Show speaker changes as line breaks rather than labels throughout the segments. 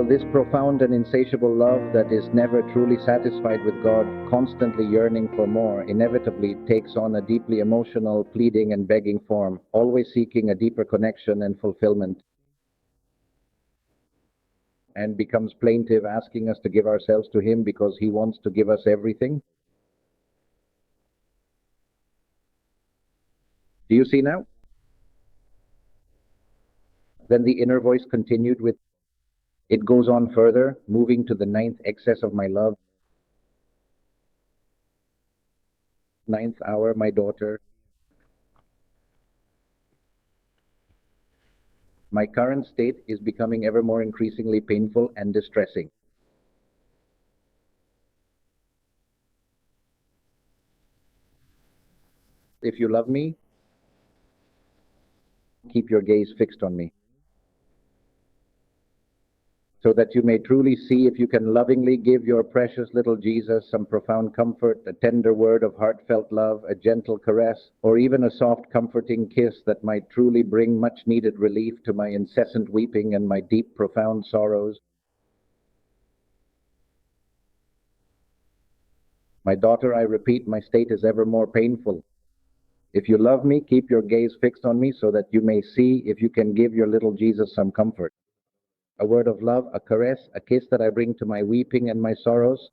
Well, this profound and insatiable love that is never truly satisfied with God, constantly yearning for more, inevitably takes on a deeply emotional, pleading and begging form, always seeking a deeper connection and fulfillment, and becomes plaintive, asking us to give ourselves to Him because He wants to give us everything. Do you see now? Then the inner voice continued with, it goes on further, moving to the ninth excess of my love. Ninth hour, my daughter. My current state is becoming ever more increasingly painful and distressing. If you love me, keep your gaze fixed on me, so that you may truly see if you can lovingly give your precious little Jesus some profound comfort, a tender word of heartfelt love, a gentle caress, or even a soft comforting kiss that might truly bring much needed relief to my incessant weeping and my deep profound sorrows. My daughter, I repeat, my state is ever more painful. If you love me, keep your gaze fixed on me so that you may see if you can give your little Jesus some comfort. A word of love, a caress, a kiss that I bring to my weeping and my sorrows.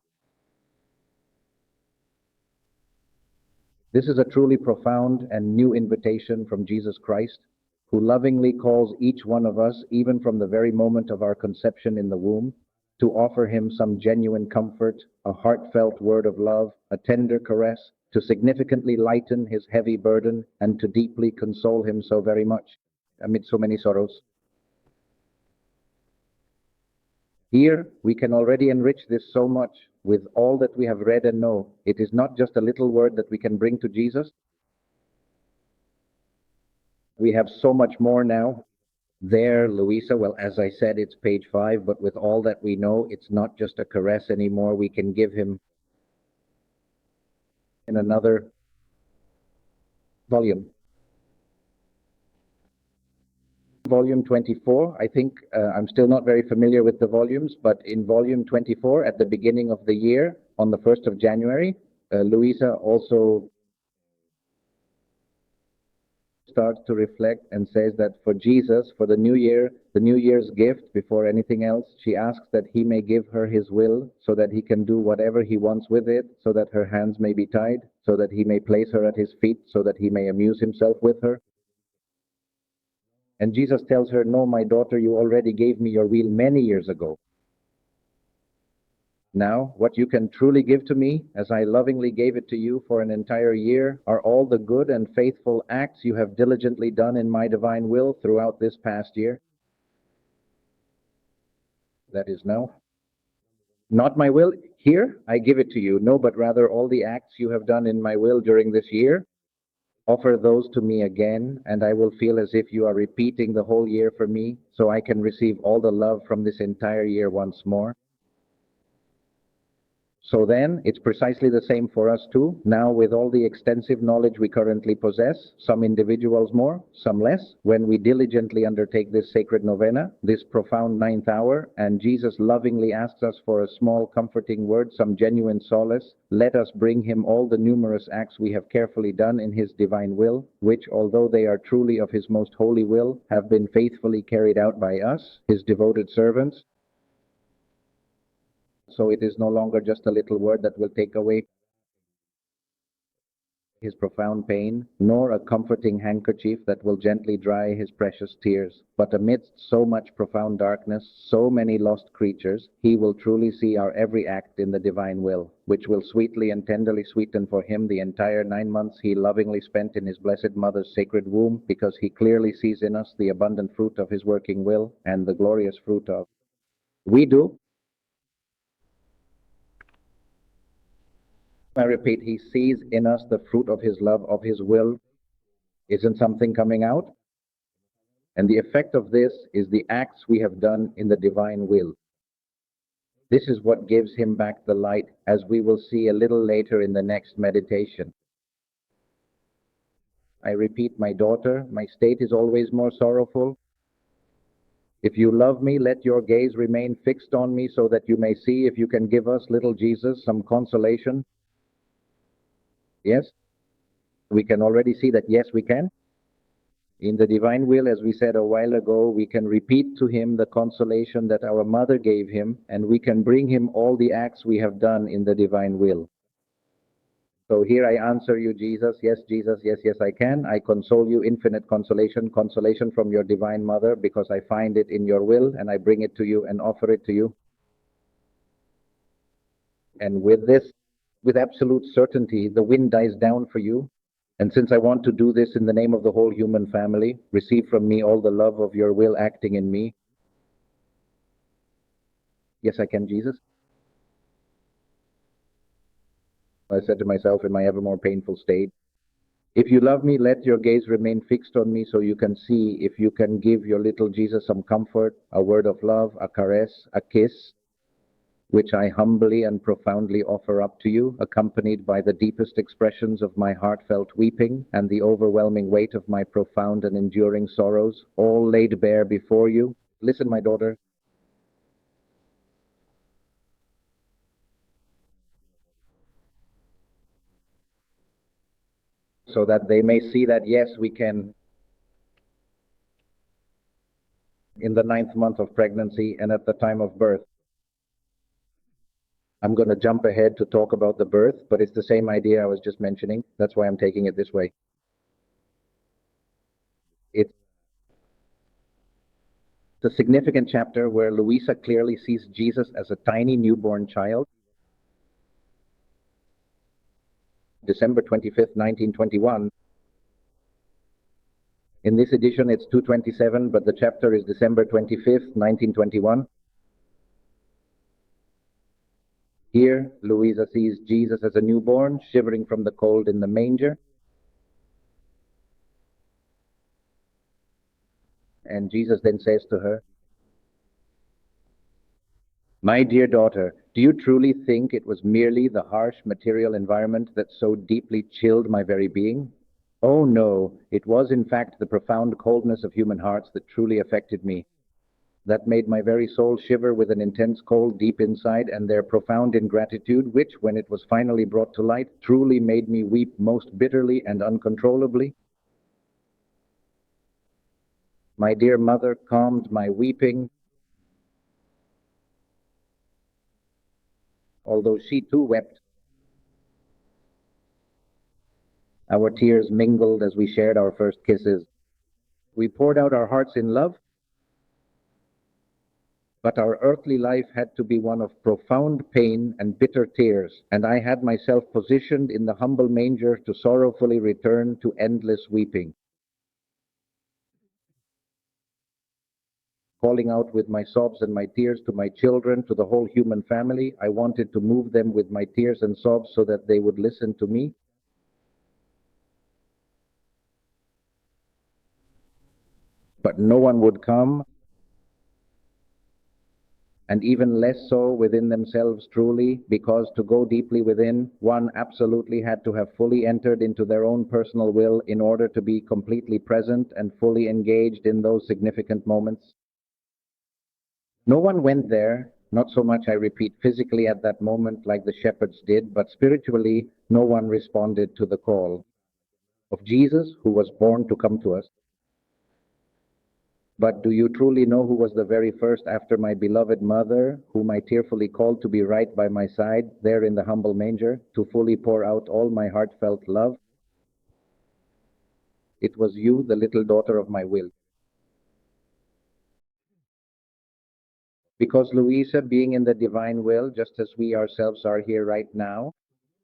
This is a truly profound and new invitation from Jesus Christ, who lovingly calls each one of us, even from the very moment of our conception in the womb, to offer Him some genuine comfort, a heartfelt word of love, a tender caress, to significantly lighten His heavy burden and to deeply console Him so very much amid so many sorrows. Here we can already enrich this so much with all that we have read and know. It is not just a little word that we can bring to Jesus. We have so much more now. There, Louisa, well, as I said, it's page 5, but with all that we know, it's not just a caress anymore. We can give Him in another volume. Volume 24, I think, I'm still not very familiar with the volumes, but in volume 24, at the beginning of the year, on the 1st of January, Louisa also starts to reflect and says that for Jesus, for the New Year, the New Year's gift, before anything else, she asks that He may give her His will so that He can do whatever He wants with it, so that her hands may be tied, so that He may place her at His feet, so that He may amuse Himself with her. And Jesus tells her, no, my daughter, you already gave me your will many years ago. Now, what you can truly give to me, as I lovingly gave it to you for an entire year, are all the good and faithful acts you have diligently done in my divine will throughout this past year. That is now. Not my will. Here, I give it to you. No, but rather all the acts you have done in my will during this year. Offer those to me again, and I will feel as if you are repeating the whole year for me, so I can receive all the love from this entire year once more. So then, it's precisely the same for us too. Now, with all the extensive knowledge we currently possess, some individuals more, some less, when we diligently undertake this sacred novena, this profound 9th hour, and Jesus lovingly asks us for a small comforting word, some genuine solace, let us bring Him all the numerous acts we have carefully done in His divine will, which, although they are truly of His most holy will, have been faithfully carried out by us, His devoted servants. So it is no longer just a little word that will take away His profound pain, nor a comforting handkerchief that will gently dry His precious tears. But amidst so much profound darkness, so many lost creatures, He will truly see our every act in the divine will, which will sweetly and tenderly sweeten for Him the entire 9 months He lovingly spent in His Blessed Mother's sacred womb, because He clearly sees in us the abundant fruit of His working will and the glorious fruit of we do. I repeat, He sees in us the fruit of His love, of His will. Isn't something coming out? And the effect of this is the acts we have done in the divine will. This is what gives Him back the light, as we will see a little later in the next meditation. I repeat, my daughter, my state is always more sorrowful. If you love me, let your gaze remain fixed on me so that you may see if you can give us, little Jesus, some consolation. Yes? We can already see that, yes, we can. In the divine will, as we said a while ago, we can repeat to him the consolation that our mother gave him, and we can bring him all the acts we have done in the divine will. So here I answer you, Jesus, yes, yes, I can. I console you, infinite consolation, consolation from your divine mother, because I find it in your will, and I bring it to you and offer it to you. And with this, with absolute certainty, the wind dies down for you. And since I want to do this in the name of the whole human family, receive from me all the love of your will acting in me. Yes, I can, Jesus. I said to myself in my ever more painful state, if you love me, let your gaze remain fixed on me so you can see if you can give your little Jesus some comfort, a word of love, a caress, a kiss, which I humbly and profoundly offer up to you, accompanied by the deepest expressions of my heartfelt weeping and the overwhelming weight of my profound and enduring sorrows, all laid bare before you. Listen, my daughter. So that they may see that, yes, we can, in the 9th month of pregnancy and at the time of birth. I'm going to jump ahead to talk about the birth, but it's the same idea I was just mentioning. That's why I'm taking it this way. It's a significant chapter where Louisa clearly sees Jesus as a tiny newborn child. December 25th, 1921. In this edition, it's 227, but the chapter is December 25th, 1921. Here, Louisa sees Jesus as a newborn, shivering from the cold in the manger. And Jesus then says to her, my dear daughter, do you truly think it was merely the harsh material environment that so deeply chilled my very being? Oh no, it was in fact the profound coldness of human hearts that truly affected me. That made my very soul shiver with an intense cold deep inside, and their profound ingratitude, which, when it was finally brought to light, truly made me weep most bitterly and uncontrollably. My dear mother calmed my weeping, although she too wept. Our tears mingled as we shared our first kisses. We poured out our hearts in love, but our earthly life had to be one of profound pain and bitter tears, and I had myself positioned in the humble manger to sorrowfully return to endless weeping. Calling out with my sobs and my tears to my children, to the whole human family, I wanted to move them with my tears and sobs so that they would listen to me. But no one would come, and even less so within themselves truly, because to go deeply within, one absolutely had to have fully entered into their own personal will in order to be completely present and fully engaged in those significant moments. No one went there, not so much, I repeat, physically at that moment like the shepherds did, but spiritually no one responded to the call of Jesus, who was born to come to us. But do you truly know who was the very first after my beloved mother, whom I tearfully called to be right by my side, there in the humble manger, to fully pour out all my heartfelt love? It was you, the little daughter of my will. Because Louisa, being in the divine will, just as we ourselves are here right now,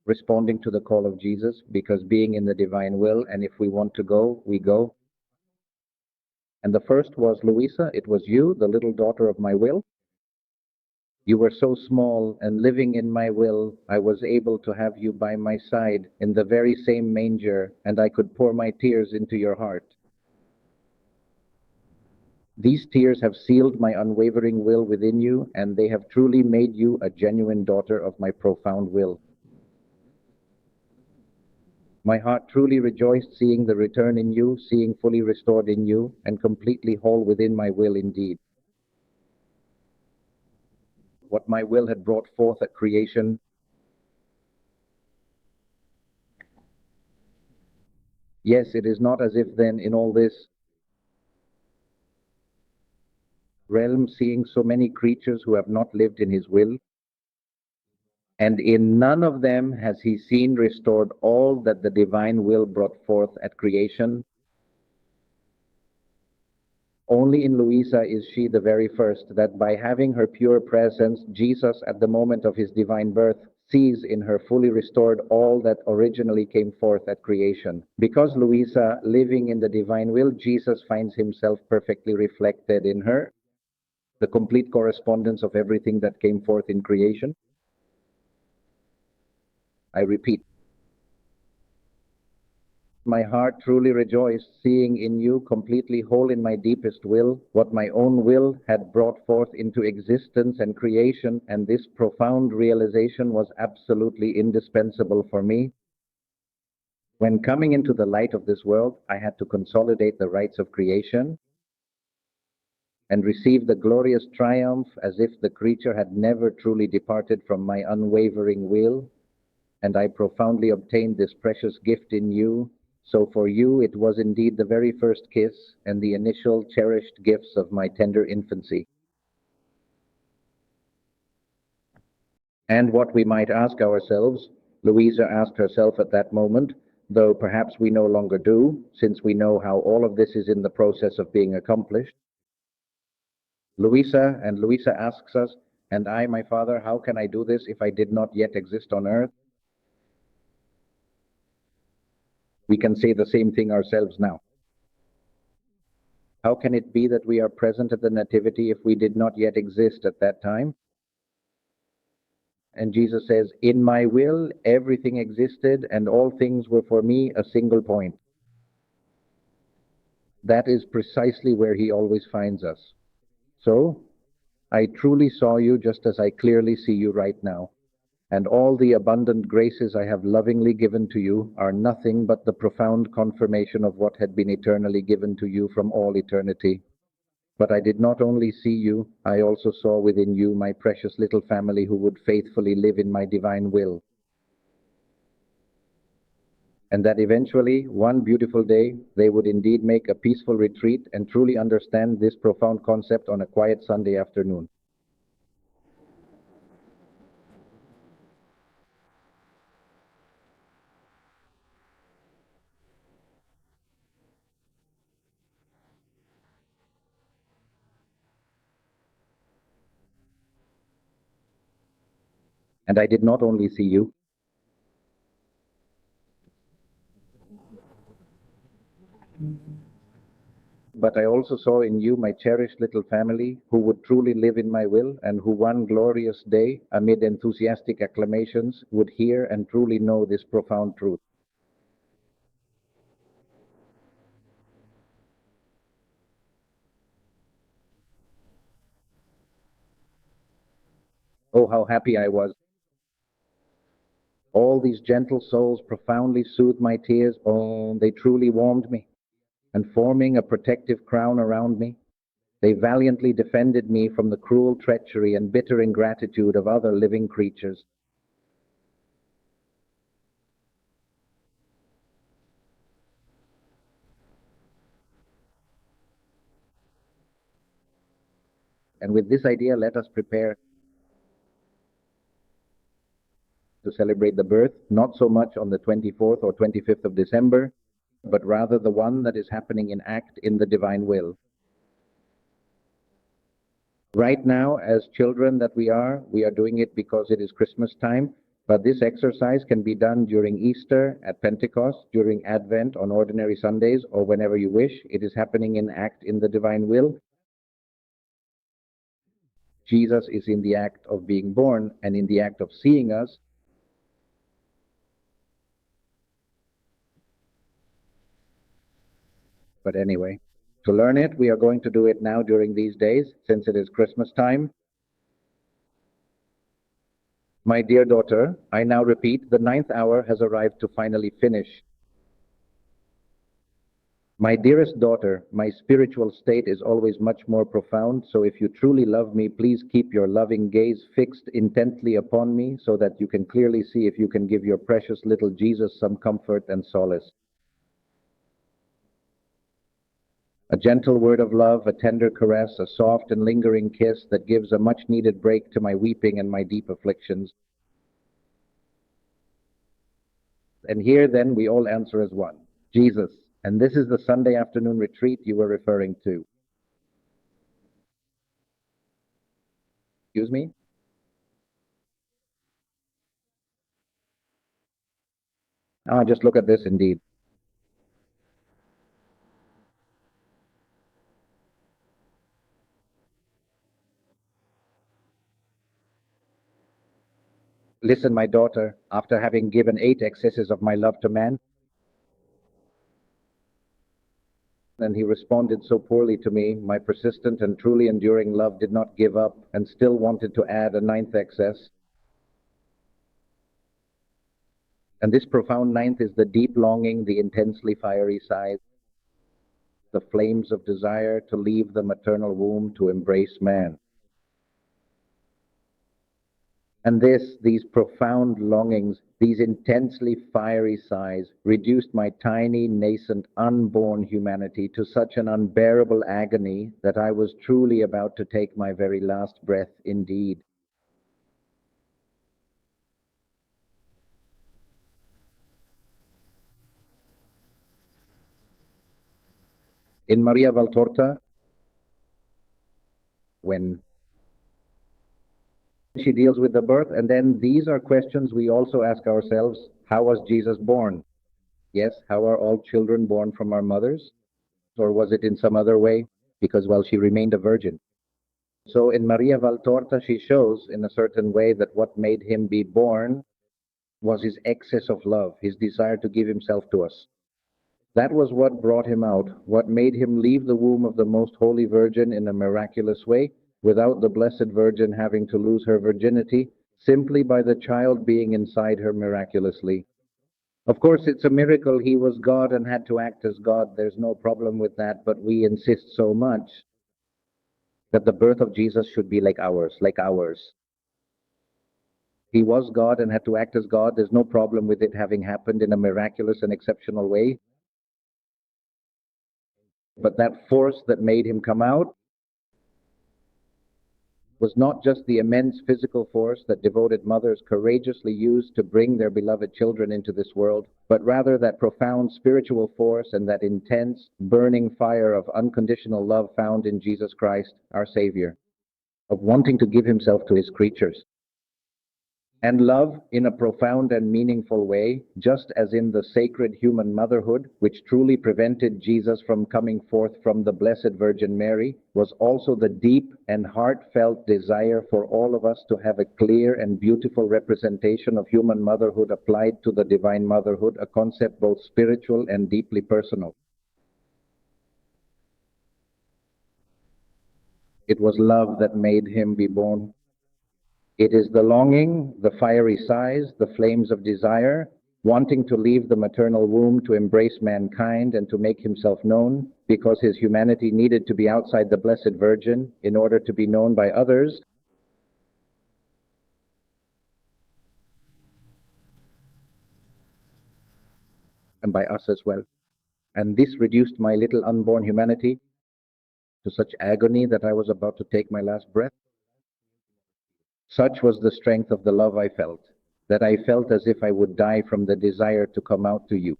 responding to the call of Jesus, because being in the divine will, and if we want to go, we go. And the first was Louisa, it was you, the little daughter of my will. You were so small, and living in my will, I was able to have you by my side in the very same manger, and I could pour my tears into your heart. These tears have sealed my unwavering will within you, and they have truly made you a genuine daughter of my profound will. My heart truly rejoiced seeing the return in you, seeing fully restored in you, and completely whole within my will indeed. what my will had brought forth at creation. Yes, it is not as if then in all this realm, seeing so many creatures who have not lived in his will, and in none of them has he seen restored all that the divine will brought forth at creation. Only in Luisa is she the very first that by having her pure presence, Jesus at the moment of his divine birth sees in her fully restored all that originally came forth at creation. Because Luisa, living in the divine will, Jesus finds himself perfectly reflected in her, the complete correspondence of everything that came forth in creation. I repeat, my heart truly rejoiced, seeing in you, completely whole in my deepest will, what my own will had brought forth into existence and creation, and this profound realization was absolutely indispensable for me. When coming into the light of this world, I had to consolidate the rights of creation and receive the glorious triumph as if the creature had never truly departed from my unwavering will, and I profoundly obtained this precious gift in you. So for you it was indeed the very first kiss and the initial cherished gifts of my tender infancy. And what we might ask ourselves, Louisa asked herself at that moment, though perhaps we no longer do, since we know how all of this is in the process of being accomplished. Louisa asks us, and I, my father, how can I do this if I did not yet exist on earth? We can say the same thing ourselves now. How can it be that we are present at the Nativity if we did not yet exist at that time? And Jesus says, in my will, everything existed, and all things were for me a single point. That is precisely where he always finds us. So, I truly saw you just as I clearly see you right now. And all the abundant graces I have lovingly given to you are nothing but the profound confirmation of what had been eternally given to you from all eternity. But I did not only see you, I also saw within you my precious little family who would faithfully live in my divine will. And that eventually, one beautiful day, they would indeed make a peaceful retreat and truly understand this profound concept on a quiet Sunday afternoon. And I did not only see you, but I also saw in you my cherished little family who would truly live in my will and who one glorious day, amid enthusiastic acclamations, would hear and truly know this profound truth. Oh, how happy I was. All these gentle souls profoundly soothed my tears. Oh, they truly warmed me. And forming a protective crown around me, they valiantly defended me from the cruel treachery and bitter ingratitude of other living creatures. And with this idea, let us prepare to celebrate the birth, not so much on the 24th or 25th of December, but rather the one that is happening in act in the divine will. Right now, as children that we are doing it because it is Christmas time, but this exercise can be done during Easter, at Pentecost, during Advent, on ordinary Sundays, or whenever you wish. It is happening in act in the divine will. Jesus is in the act of being born and in the act of seeing us. But anyway, to learn it, we are going to do it now during these days, since it is Christmas time. My dear daughter, I now repeat, the 9th hour has arrived to finally finish. My dearest daughter, my spiritual state is always much more profound, so if you truly love me, please keep your loving gaze fixed intently upon me so that you can clearly see if you can give your precious little Jesus some comfort and solace. A gentle word of love, a tender caress, a soft and lingering kiss that gives a much-needed break to my weeping and my deep afflictions. And here then we all answer as one, Jesus. And this is the Sunday afternoon retreat you were referring to. Excuse me? Ah, just look at this indeed. Listen, my daughter, after having given 8 excesses of my love to man, and he responded so poorly to me, my persistent and truly enduring love did not give up and still wanted to add a 9th excess. And this profound 9th is the deep longing, the intensely fiery sighs, the flames of desire to leave the maternal womb to embrace man. And these profound longings, these intensely fiery sighs, reduced my tiny, nascent, unborn humanity to such an unbearable agony that I was truly about to take my very last breath indeed. In Maria Valtorta, when she deals with the birth, and then these are questions we also ask ourselves. How was Jesus born? Yes, how are all children born from our mothers? Or was it in some other way? Because, well, she remained a virgin. So in Maria Valtorta, she shows in a certain way that what made him be born was his excess of love, his desire to give himself to us. That was what brought him out, what made him leave the womb of the Most Holy Virgin in a miraculous way, without the Blessed Virgin having to lose her virginity, simply by the child being inside her miraculously. Of course, it's a miracle he was God and had to act as God. There's no problem with that, but we insist so much that the birth of Jesus should be like ours, like ours. He was God and had to act as God. There's no problem with it having happened in a miraculous and exceptional way. But that force that made him come out was not just the immense physical force that devoted mothers courageously used to bring their beloved children into this world, but rather that profound spiritual force and that intense, burning fire of unconditional love found in Jesus Christ, our Savior, of wanting to give himself to his creatures. And love in a profound and meaningful way, just as in the sacred human motherhood, which truly prevented Jesus from coming forth from the Blessed Virgin Mary, was also the deep and heartfelt desire for all of us to have a clear and beautiful representation of human motherhood applied to the divine motherhood, a concept both spiritual and deeply personal. It was love that made him be born. It is the longing, the fiery sighs, the flames of desire, wanting to leave the maternal womb to embrace mankind and to make himself known, because his humanity needed to be outside the Blessed Virgin in order to be known by others and by us as well. And this reduced my little unborn humanity to such agony that I was about to take my last breath. Such was the strength of the love I felt, that I felt as if I would die from the desire to come out to you.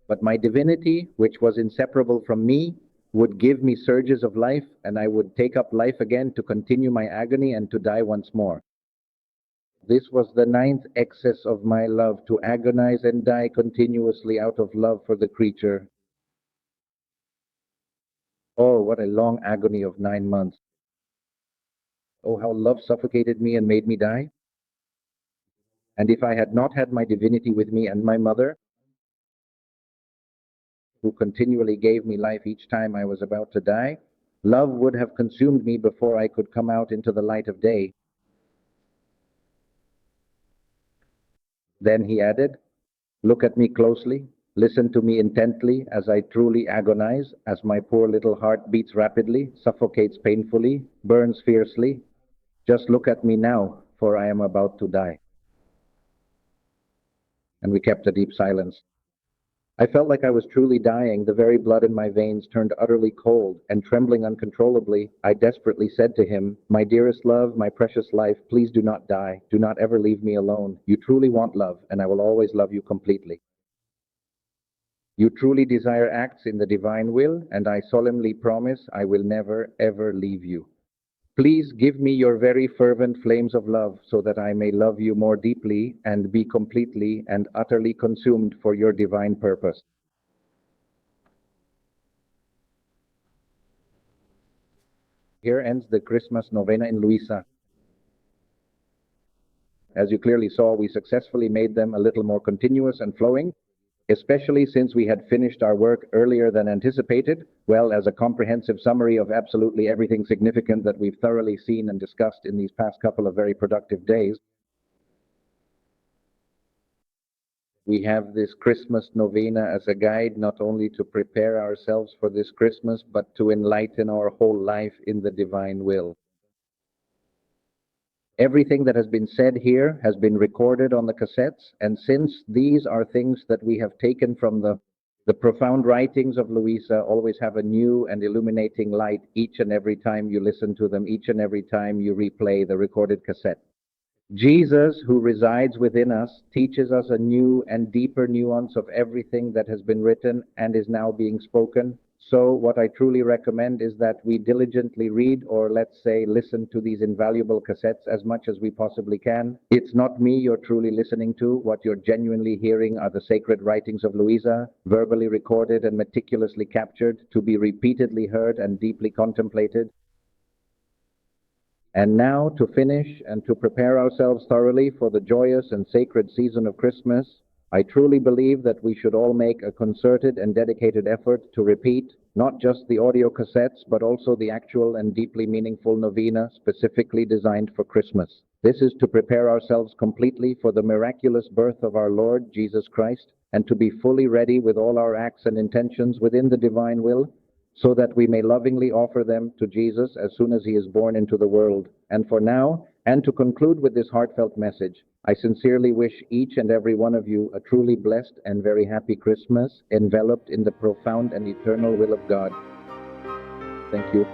But my divinity, which was inseparable from me, would give me surges of life, and I would take up life again to continue my agony and to die once more. This was the 9th excess of my love, to agonize and die continuously out of love for the creature. Oh, what a long agony of 9 months. Oh, how love suffocated me and made me die. And if I had not had my divinity with me and my mother, who continually gave me life each time I was about to die, love would have consumed me before I could come out into the light of day. Then he added, look at me closely. Listen to me intently as I truly agonize, as my poor little heart beats rapidly, suffocates painfully, burns fiercely. Just look at me now, for I am about to die." And we kept a deep silence. I felt like I was truly dying. The very blood in my veins turned utterly cold, and trembling uncontrollably, I desperately said to him, "My dearest love, my precious life, please do not die. Do not ever leave me alone. You truly want love, and I will always love you completely. You truly desire acts in the divine will, and I solemnly promise I will never, ever leave you. Please give me your very fervent flames of love so that I may love you more deeply and be completely and utterly consumed for your divine purpose." Here ends the Christmas novena in Luisa. As you clearly saw, we successfully made them a little more continuous and flowing, especially since we had finished our work earlier than anticipated. Well, as a comprehensive summary of absolutely everything significant that we've thoroughly seen and discussed in these past couple of very productive days, we have this Christmas novena as a guide not only to prepare ourselves for this Christmas, but to enlighten our whole life in the divine will. Everything that has been said here has been recorded on the cassettes, and since these are things that we have taken from the profound writings of Luisa, always have a new and illuminating light each and every time you listen to them, each and every time you replay the recorded cassette. Jesus, who resides within us, teaches us a new and deeper nuance of everything that has been written and is now being spoken. So what I truly recommend is that we diligently read, or let's say listen to these invaluable cassettes as much as we possibly can. It's not me you're truly listening to. What you're genuinely hearing are the sacred writings of Luisa, verbally recorded and meticulously captured, to be repeatedly heard and deeply contemplated. And now, to finish and to prepare ourselves thoroughly for the joyous and sacred season of Christmas, I truly believe that we should all make a concerted and dedicated effort to repeat not just the audio cassettes, but also the actual and deeply meaningful novena specifically designed for Christmas. This is to prepare ourselves completely for the miraculous birth of our Lord Jesus Christ, and to be fully ready with all our acts and intentions within the divine will, so that we may lovingly offer them to Jesus as soon as he is born into the world. And for now, and to conclude with this heartfelt message, I sincerely wish each and every one of you a truly blessed and very happy Christmas, enveloped in the profound and eternal will of God. Thank you.